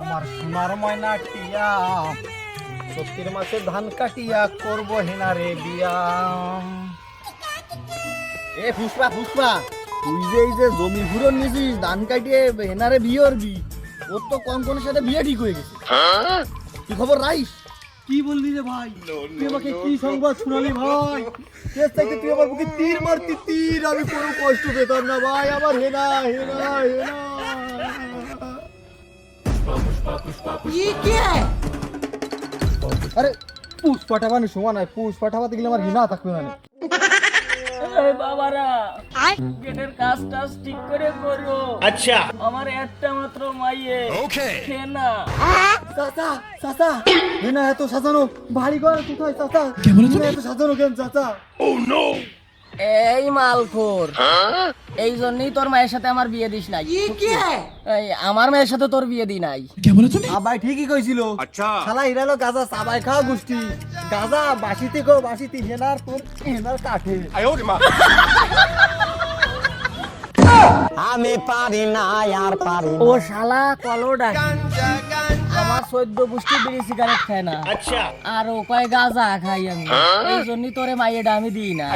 আমার সোনার ময়না টিয়া, সত্যির মাসে ধান কাটিয়া করব হেনারে বিয়া। এ পুষ্পা পুষ্পা, তুই যে এই যে জমি ঘুরন নিছিস ধান কাটিয়ে হেনারে বিয়ে করবি, ওর তো কনকনের সাথে বিয়ে ঠিক হয়ে গেছে। কি খবর রাইস? কি বললি রে ভাই? তুই আমাকে কি সংবাদ শোনালি ভাই? শেষ থেকে তুই আমার বুকে তীর মারতি তীর, আমি কোনো কষ্ট পেতাম না ভাই। আমার হেনা হেনা হেনা। আরে পুষ্পাটা মানে সময় নাই, পুষ্পাটা বাদ গেলে আমার হিনা থাকবে না। এই বাবারা, গেটের কাজ টাজ ঠিক করে করো। আচ্ছা, আমার একটা মাত্র মাইয়ে না। চাচা চাচা, হেনা এত সাজানো বাড়ি ঘর কোথায় চাচা? হেনা এত সাজানো কেন চাচা? এই মালখোর, এই জন্যই তোর মায়ের সাথে আমার বিয়ে দিস নাই। এই আমার মায়ের সাথে তোর বিয়ে দি নাই। আবাই ঠিকই কইছিল। আচ্ছা। শালা ইরালো গাজা সাবাই খাওয়া গোষ্ঠী। গাজা বাসিতে গো বাসিতে, হেনার তোর হেনার কাঠে। আমি পারি না আর পারি ও শালা কলো ডাক, আমার 14 পুষ্টি বিড়ি সিগারেট খায় না, আচ্ছা। আর ও কয় গাঁজা খাই আমি। এই জন্যই তোরে মাইয়েটা আমি দিই না।